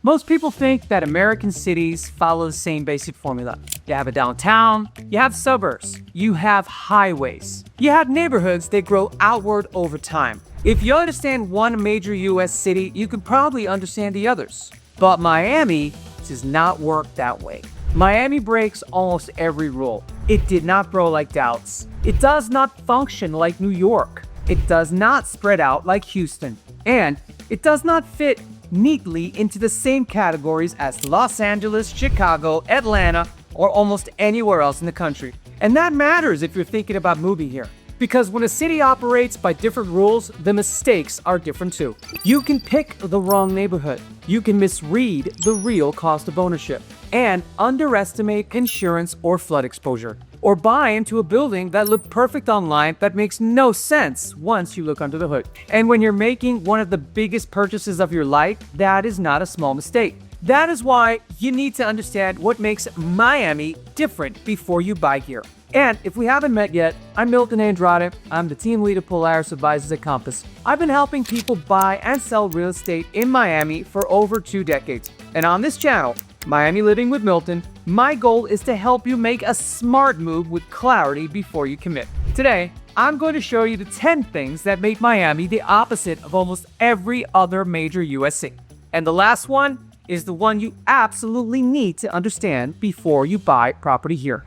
Most people think that American cities follow the same basic formula. You have a downtown, you have suburbs, you have highways, you have neighborhoods that grow outward over time. If you understand one major US city, you could probably understand the others. But Miami does not work that way. Miami breaks almost every rule. It did not grow like Dallas. It does not function like New York. It does not spread out like Houston. And it does not fit neatly into the same categories as Los Angeles, Chicago, Atlanta, or almost anywhere else in the country. And that matters if you're thinking about moving here. Because when a city operates by different rules, the mistakes are different too. You can pick the wrong neighborhood. You can misread the real cost of ownership and underestimate insurance or flood exposure. Or buy into a building that looked perfect online that makes no sense once you look under the hood. And when you're making one of the biggest purchases of your life, that is not a small mistake. That is why you need to understand what makes Miami different before you buy here. And if we haven't met yet, I'm Milton Andrade. I'm the team lead of Polaris Advisors at Compass. I've been helping people buy and sell real estate in Miami for over 2 decades. And on this channel, Miami Living with Milton, my goal is to help you make a smart move with clarity before you commit. Today, I'm going to show you the 10 things that make Miami the opposite of almost every other major US city. And the last one is the one you absolutely need to understand before you buy property here.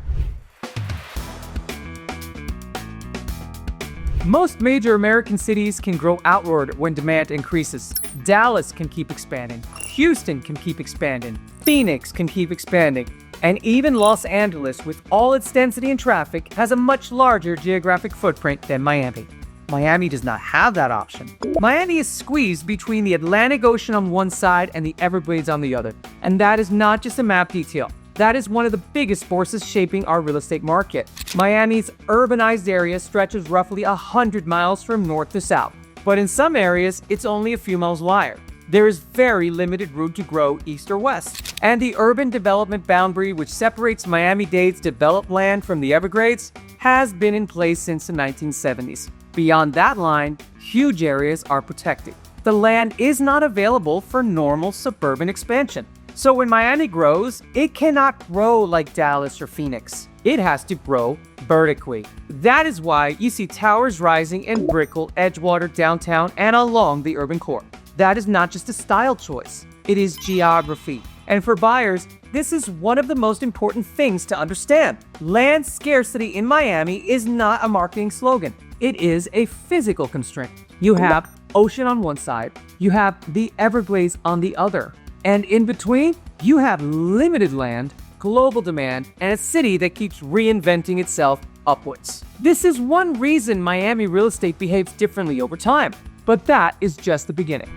Most major American cities can grow outward when demand increases. Dallas can keep expanding. Houston can keep expanding. Phoenix can keep expanding. And even Los Angeles, with all its density and traffic, has a much larger geographic footprint than Miami. Miami does not have that option. Miami is squeezed between the Atlantic Ocean on one side and the Everglades on the other. And that is not just a map detail. That is one of the biggest forces shaping our real estate market. Miami's urbanized area stretches roughly 100 miles from north to south. But in some areas, it's only a few miles wider. There is very limited room to grow east or west. And the urban development boundary, which separates Miami-Dade's developed land from the Everglades, has been in place since the 1970s. Beyond that line, huge areas are protected. The land is not available for normal suburban expansion. So when Miami grows, it cannot grow like Dallas or Phoenix. It has to grow vertically. That is why you see towers rising in Brickell, Edgewater, downtown, and along the urban core. That is not just a style choice. It is geography. And for buyers, this is one of the most important things to understand. Land scarcity in Miami is not a marketing slogan. It is a physical constraint. You have ocean on one side, you have the Everglades on the other. And in between, you have limited land, global demand, and a city that keeps reinventing itself upwards. This is one reason Miami real estate behaves differently over time. But that is just the beginning.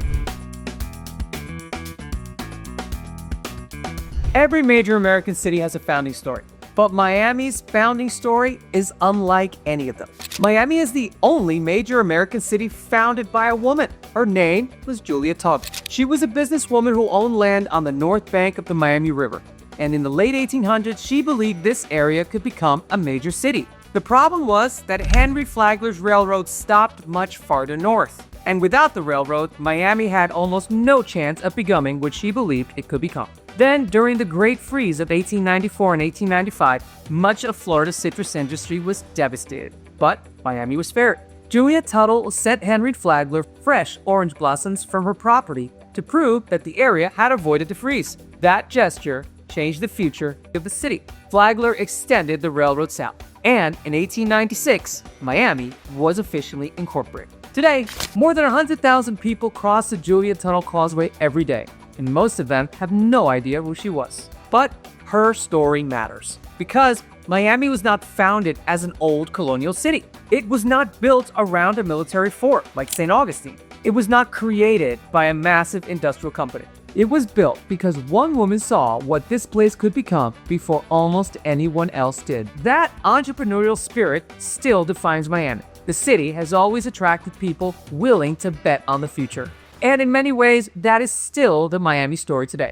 Every major American city has a founding story. But Miami's founding story is unlike any of them. Miami is the only major American city founded by a woman. Her name was Julia Tuttle. She was a businesswoman who owned land on the north bank of the Miami River. And in the late 1800s, she believed this area could become a major city. The problem was that Henry Flagler's railroad stopped much farther north. And without the railroad, Miami had almost no chance of becoming what she believed it could become. Then, during the Great Freeze of 1894 and 1895, much of Florida's citrus industry was devastated. But Miami was spared. Julia Tuttle sent Henry Flagler fresh orange blossoms from her property to prove that the area had avoided the freeze. That gesture changed the future of the city. Flagler extended the railroad south. And in 1896, Miami was officially incorporated. Today, more than 100,000 people cross the Julia Tuttle Causeway every day. And most of them have no idea who she was. But her story matters. Because Miami was not founded as an old colonial city. It was not built around a military fort like St. Augustine. It was not created by a massive industrial company. It was built because one woman saw what this place could become before almost anyone else did. That entrepreneurial spirit still defines Miami. The city has always attracted people willing to bet on the future. And in many ways, that is still the Miami story today.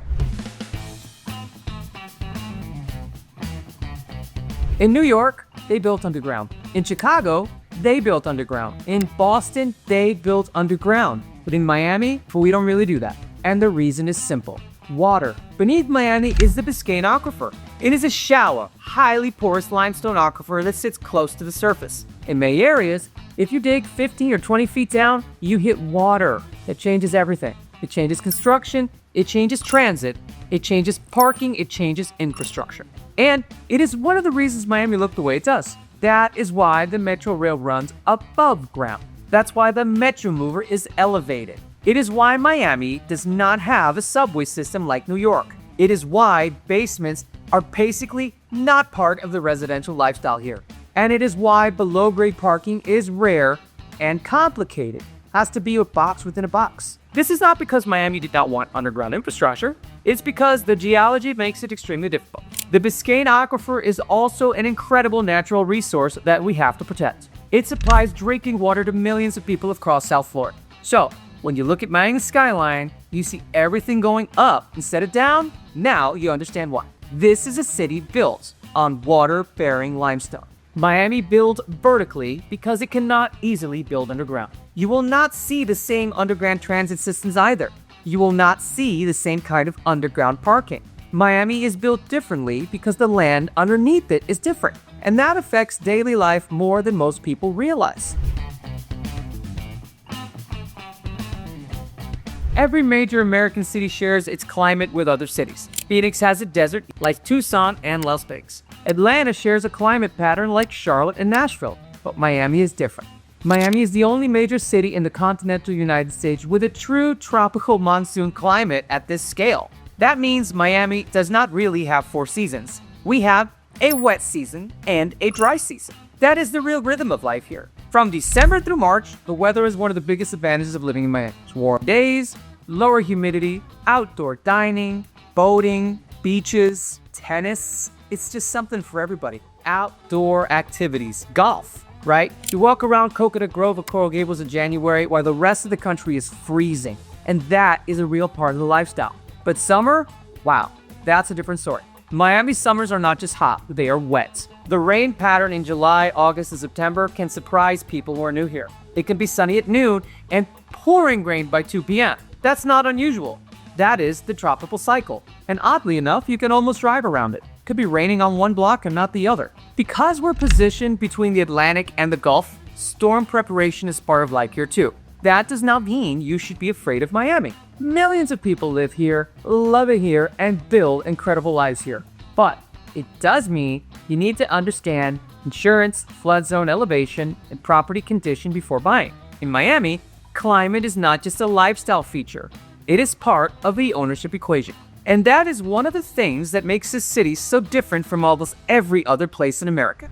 In New York, they built underground. In Chicago, they built underground. In Boston, they built underground. But in Miami, we don't really do that. And the reason is simple. Water. Beneath Miami is the Biscayne Aquifer. It is a shallow, highly porous limestone aquifer that sits close to the surface. In many areas, if you dig 15 or 20 feet down, you hit water. It changes everything. It changes construction, it changes transit, it changes parking, it changes infrastructure. And it is one of the reasons Miami looked the way it does. That is why the Metro Rail runs above ground. That's why the Metro Mover is elevated. It is why Miami does not have a subway system like New York. It is why basements are basically not part of the residential lifestyle here. And it is why below-grade parking is rare and complicated. Has to be a box within a box. This is not because Miami did not want underground infrastructure. It's because the geology makes it extremely difficult. The Biscayne Aquifer is also an incredible natural resource that we have to protect. It supplies drinking water to millions of people across South Florida. So, when you look at Miami's skyline, you see everything going up instead of down. Now you understand why. This is a city built on water-bearing limestone. Miami builds vertically because it cannot easily build underground. You will not see the same underground transit systems either. You will not see the same kind of underground parking. Miami is built differently because the land underneath it is different, and that affects daily life more than most people realize. Every major American city shares its climate with other cities. Phoenix has a desert like Tucson and Las Vegas. Atlanta shares a climate pattern like Charlotte and Nashville, but Miami is different. Miami is the only major city in the continental United States with a true tropical monsoon climate at this scale. That means Miami does not really have 4 seasons. We have a wet season and a dry season. That is the real rhythm of life here. From December through March, the weather is one of the biggest advantages of living in Miami. It's warm days, lower humidity, outdoor dining, boating, beaches, tennis. It's just something for everybody. Outdoor activities, golf, right? You walk around Coconut Grove or Coral Gables in January while the rest of the country is freezing. And that is a real part of the lifestyle. But summer, wow, that's a different story. Miami summers are not just hot, they are wet. The rain pattern in July, August, and September can surprise people who are new here. It can be sunny at noon and pouring rain by 2 p.m. That's not unusual. That is the tropical cycle. And oddly enough, you can almost drive around it. Could be raining on one block and not the other. Because we're positioned between the Atlantic and the Gulf, storm preparation is part of life here too. That does not mean you should be afraid of Miami. Millions of people live here, love it here, and build incredible lives here. But it does mean you need to understand insurance, flood zone elevation, and property condition before buying. In Miami, climate is not just a lifestyle feature. It is part of the ownership equation. And that is one of the things that makes this city so different from almost every other place in America.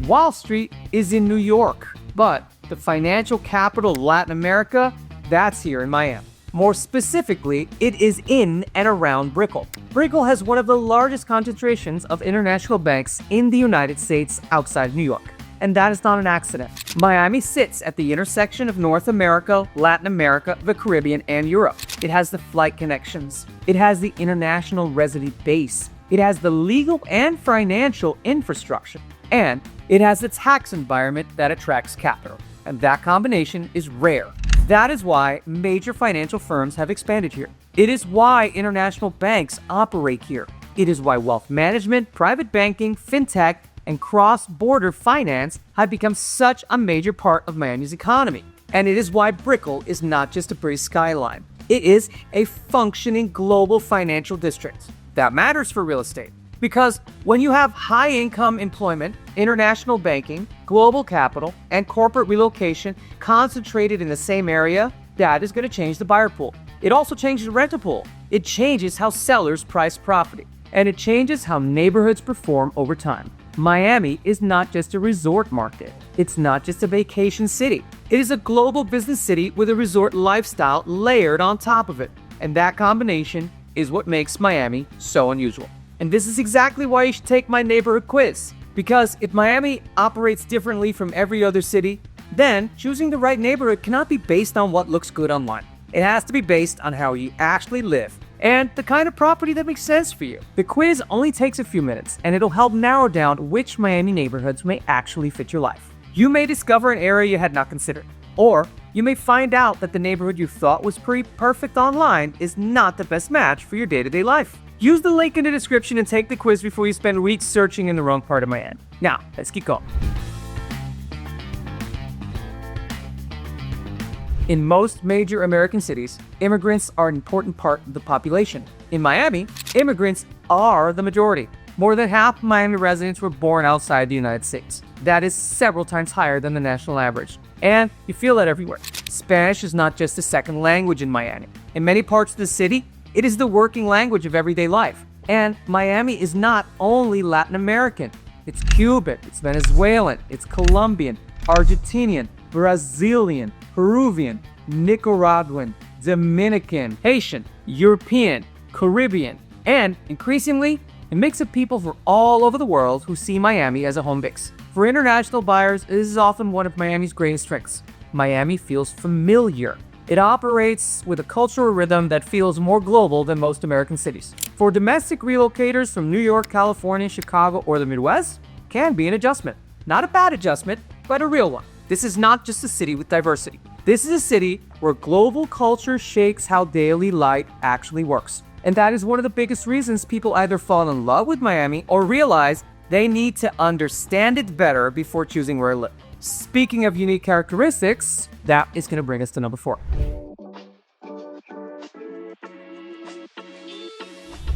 Wall Street is in New York, but the financial capital of Latin America, that's here in Miami. More specifically, it is in and around Brickell. Brickell has one of the largest concentrations of international banks in the United States outside of New York. And that is not an accident. Miami sits at the intersection of North America, Latin America, the Caribbean, and Europe. It has the flight connections. It has the international resident base. It has the legal and financial infrastructure. And it has the tax environment that attracts capital. And that combination is rare. That is why major financial firms have expanded here. It is why international banks operate here. It is why wealth management, private banking, fintech, and cross-border finance have become such a major part of Miami's economy. And it is why Brickell is not just a pretty skyline. It is a functioning global financial district. That matters for real estate. Because when you have high-income employment, international banking, global capital, and corporate relocation concentrated in the same area, that is going to change the buyer pool. It also changes the rental pool. It changes how sellers price property. And it changes how neighborhoods perform over time. Miami is not just a resort market. It's not just a vacation city. It is a global business city with a resort lifestyle layered on top of it. And that combination is what makes Miami so unusual. And this is exactly why you should take my neighborhood quiz. Because if Miami operates differently from every other city, then choosing the right neighborhood cannot be based on what looks good online. It has to be based on how you actually live and the kind of property that makes sense for you. The quiz only takes a few minutes, and it'll help narrow down which Miami neighborhoods may actually fit your life. You may discover an area you had not considered. Or you may find out that the neighborhood you thought was pretty perfect online is not the best match for your day-to-day life. Use the link in the description and take the quiz before you spend weeks searching in the wrong part of Miami. Now, let's keep going. In most major American cities, immigrants are an important part of the population. In Miami, immigrants are the majority. More than half of Miami residents were born outside the United States. That is several times higher than the national average. And you feel that everywhere. Spanish is not just a second language in Miami. In many parts of the city, it is the working language of everyday life. And Miami is not only Latin American. It's Cuban, it's Venezuelan, it's Colombian, Argentinian, Brazilian, Peruvian, Nicaraguan, Dominican, Haitian, European, Caribbean, and increasingly, a mix of people from all over the world who see Miami as a home base. For international buyers, this is often one of Miami's greatest strengths. Miami feels familiar. It operates with a cultural rhythm that feels more global than most American cities. For domestic relocators from New York, California, Chicago, or the Midwest, can be an adjustment. Not a bad adjustment, but a real one. This is not just a city with diversity. This is a city where global culture shapes how daily life actually works. And that is one of the biggest reasons people either fall in love with Miami or realize they need to understand it better before choosing where to live. Speaking of unique characteristics, that is going to bring us to number 4.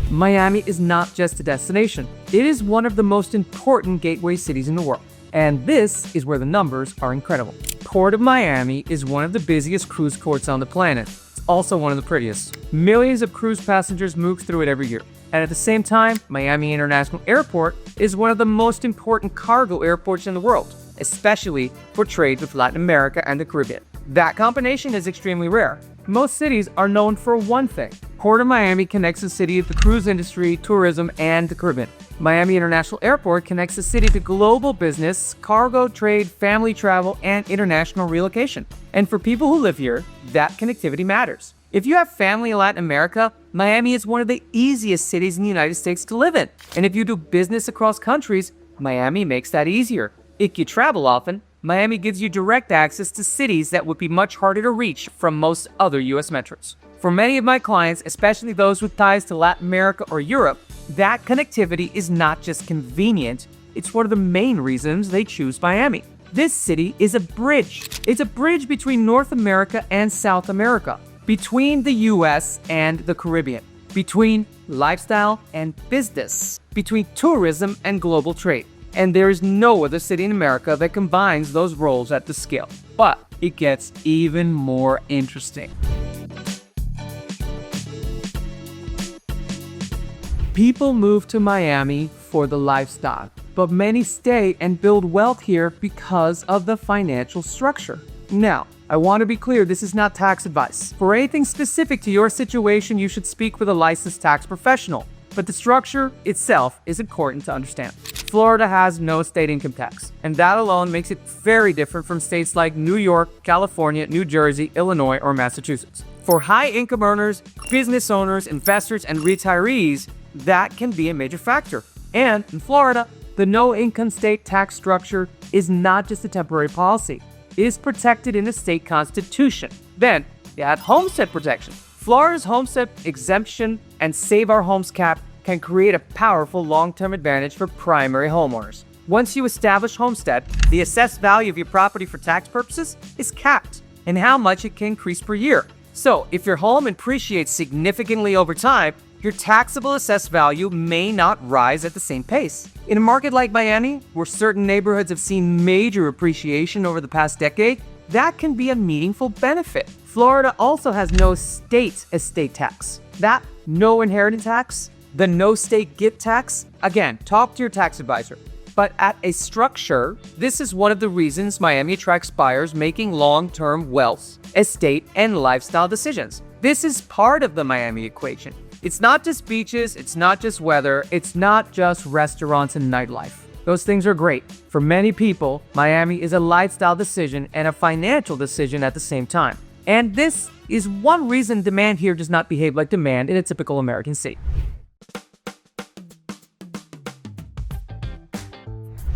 Miami is not just a destination. It is one of the most important gateway cities in the world. And this is where the numbers are incredible. Port of Miami is one of the busiest cruise ports on the planet. It's also one of the prettiest. Millions of cruise passengers move through it every year. And at the same time, Miami International Airport is one of the most important cargo airports in the world, especially for trade with Latin America and the Caribbean. That combination is extremely rare. Most cities are known for one thing. Port of Miami connects the city to the cruise industry, tourism, and the Caribbean. Miami International Airport connects the city to global business, cargo trade, family travel, and international relocation. And for people who live here, that connectivity matters. If you have family in Latin America, Miami is one of the easiest cities in the United States to live in. And if you do business across countries, Miami makes that easier. If you travel often, Miami gives you direct access to cities that would be much harder to reach from most other U.S. metros. For many of my clients, especially those with ties to Latin America or Europe, that connectivity is not just convenient, it's one of the main reasons they choose Miami. This city is a bridge. It's a bridge between North America and South America, between the U.S. and the Caribbean, between lifestyle and business, between tourism and global trade. And there is no other city in America that combines those roles at the scale. But it gets even more interesting. People move to Miami for the lifestyle, but many stay and build wealth here because of the financial structure. Now, I want to be clear, this is not tax advice. For anything specific to your situation, you should speak with a licensed tax professional. But the structure itself is important to understand. Florida has no state income tax, and that alone makes it very different from states like New York, California, New Jersey, Illinois, or Massachusetts. For high-income earners, business owners, investors, and retirees, that can be a major factor. And in Florida, the no-income state tax structure is not just a temporary policy. It is protected in the state constitution. Then, you have homestead protection. Florida's homestead exemption and Save Our Homes cap can create a powerful long-term advantage for primary homeowners. Once you establish homestead, the assessed value of your property for tax purposes is capped and how much it can increase per year. So, if your home appreciates significantly over time, your taxable assessed value may not rise at the same pace. In a market like Miami, where certain neighborhoods have seen major appreciation over the past decade, that can be a meaningful benefit. Florida also has no state estate tax. That no inheritance tax, the no state gift tax, again, talk to your tax advisor. But at a structure, this is one of the reasons Miami attracts buyers making long-term wealth, estate, and lifestyle decisions. This is part of the Miami equation. It's not just beaches, it's not just weather, it's not just restaurants and nightlife. Those things are great. For many people, Miami is a lifestyle decision and a financial decision at the same time. And this is one reason demand here does not behave like demand in a typical American city.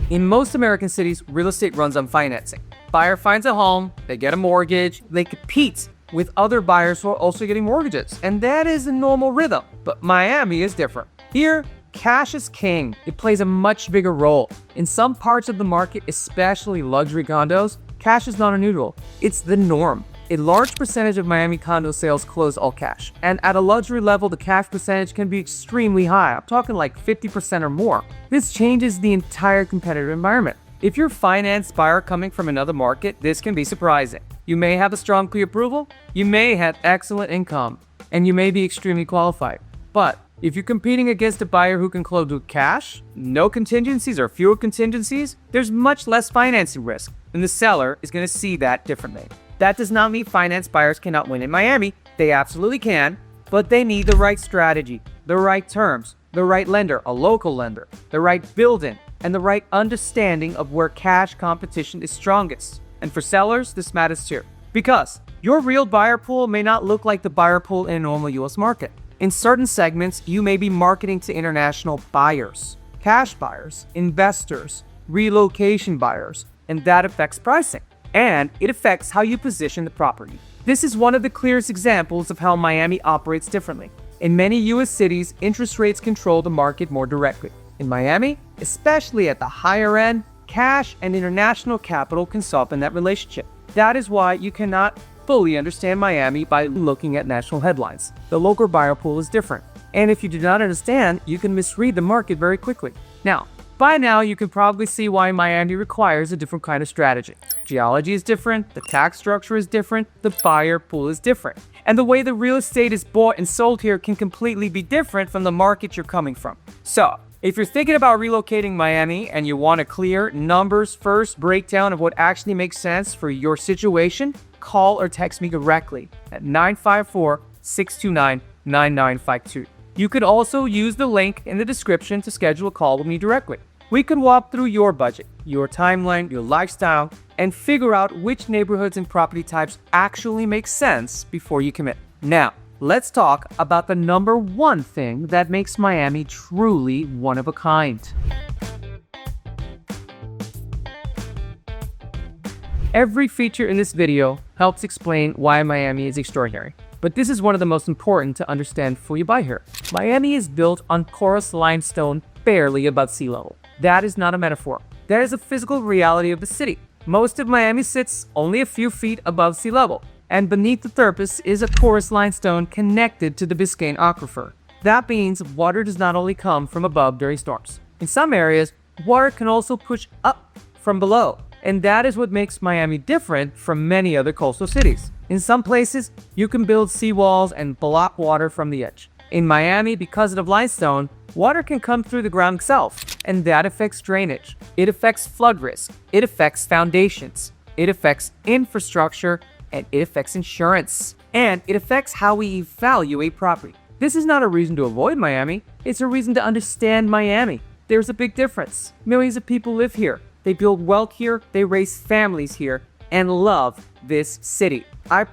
In most American cities, real estate runs on financing. Buyer finds a home, they get a mortgage, they compete with other buyers who are also getting mortgages. And that is a normal rhythm. But Miami is different. Here, cash is king. It plays a much bigger role. In some parts of the market, especially luxury condos, cash is not unusual. It's the norm. A large percentage of Miami condo sales close all cash. And at a luxury level, the cash percentage can be extremely high. I'm talking like 50% or more. This changes the entire competitive environment. If you're a financed buyer coming from another market, this can be surprising. You may have a strong pre-approval, you may have excellent income, and you may be extremely qualified. But if you're competing against a buyer who can close with cash, no contingencies or fewer contingencies, there's much less financing risk, and the seller is going to see that differently. That does not mean finance buyers cannot win in Miami. They absolutely can, but they need the right strategy, the right terms, the right lender, a local lender, the right building, and the right understanding of where cash competition is strongest. And for sellers, this matters too. Because your real buyer pool may not look like the buyer pool in a normal US market. In certain segments, you may be marketing to international buyers, cash buyers, investors, relocation buyers, and that affects pricing. And it affects how you position the property. This is one of the clearest examples of how Miami operates differently. In many US cities, interest rates control the market more directly. In Miami, especially at the higher end, cash and international capital can soften that relationship. That is why you cannot fully understand Miami by looking at national headlines. The local buyer pool is different. And if you do not understand, you can misread the market very quickly. Now, by now, you can probably see why Miami requires a different kind of strategy. Geology is different, the tax structure is different, the buyer pool is different. And the way the real estate is bought and sold here can completely be different from the market you're coming from. So, if you're thinking about relocating Miami and you want a clear numbers first breakdown of what actually makes sense for your situation, call or text me directly at 954-629-9952. You could also use the link in the description to schedule a call with me directly. We could walk through your budget, your timeline, your lifestyle, and figure out which neighborhoods and property types actually make sense before you commit. Now, let's talk about the number one thing that makes Miami truly one of a kind. Every feature in this video helps explain why Miami is extraordinary. But this is one of the most important to understand before you buy here. Miami is built on porous limestone barely above sea level. That is not a metaphor. That is a physical reality of the city. Most of Miami sits only a few feet above sea level, and beneath the surface is a porous limestone connected to the Biscayne Aquifer. That means water does not only come from above during storms. In some areas, water can also push up from below, and that is what makes Miami different from many other coastal cities. In some places, you can build seawalls and block water from the edge. In Miami, because of limestone, water can come through the ground itself, and that affects drainage. It affects flood risk. It affects foundations. It affects infrastructure, and it affects insurance. And it affects how we evaluate property. This is not a reason to avoid Miami. It's a reason to understand Miami. There's a big difference. Millions of people live here. They build wealth here. They raise families here and love this city. I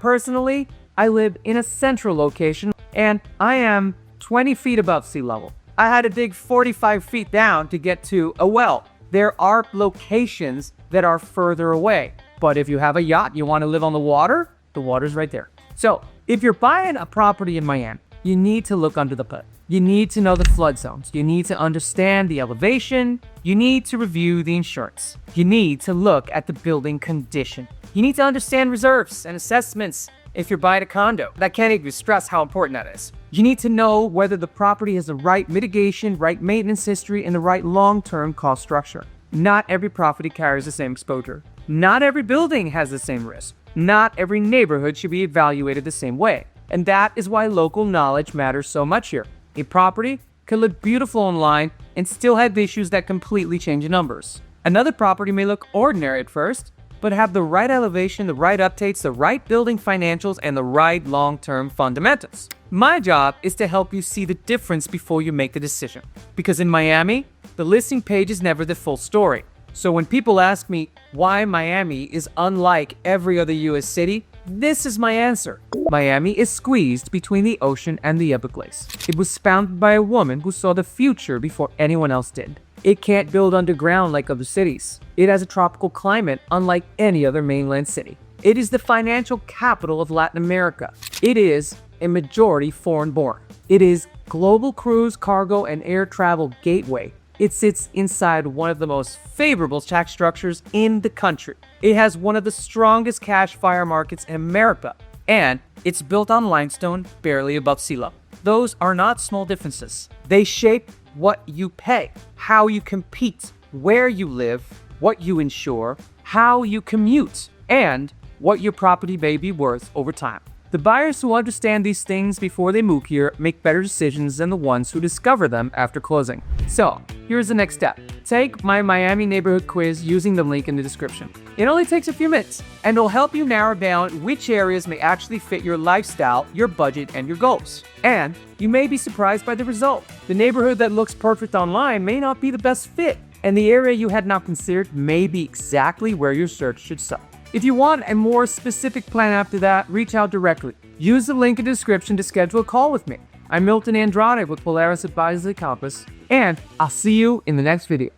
live in a central location, and I am 20 feet above sea level. I had to dig 45 feet down to get to a well. There are locations that are further away. But if you have a yacht, you want to live on the water's right there. So if you're buying a property in Miami, you need to look under the hood. You need to know the flood zones. You need to understand the elevation. You need to review the insurance. You need to look at the building condition. You need to understand reserves and assessments if you're buying a condo. I can't even stress how important that is. You need to know whether the property has the right mitigation, right maintenance history, and the right long-term cost structure. Not every property carries the same exposure. Not every building has the same risk. Not every neighborhood should be evaluated the same way. And that is why local knowledge matters so much here. A property can look beautiful online and still have issues that completely change the numbers. Another property may look ordinary at first, but have the right elevation, the right updates, the right building financials, and the right long-term fundamentals. My job is to help you see the difference before you make the decision. Because in Miami, the listing page is never the full story. So when people ask me why Miami is unlike every other US city, this is my answer. Miami is squeezed between the ocean and the Everglades. It was founded by a woman who saw the future before anyone else did. It can't build underground like other cities. It has a tropical climate unlike any other mainland city. It is the financial capital of Latin America. It is a majority foreign-born. It is global cruise, cargo, and air travel gateway. It sits inside one of the most favorable tax structures in the country. It has one of the strongest cash fire markets in America. And it's built on limestone barely above sea level. Those are not small differences. They shape what you pay, how you compete, where you live, what you insure, how you commute, and what your property may be worth over time. The buyers who understand these things before they move here make better decisions than the ones who discover them after closing. So, here's the next step. Take my Miami neighborhood quiz using the link in the description. It only takes a few minutes, and it'll help you narrow down which areas may actually fit your lifestyle, your budget, and your goals. And you may be surprised by the result. The neighborhood that looks perfect online may not be the best fit, and the area you had not considered may be exactly where your search should start. If you want a more specific plan after that, reach out directly. Use the link in the description to schedule a call with me. I'm Milton Andrade with Polaris Advisory Compass, and I'll see you in the next video.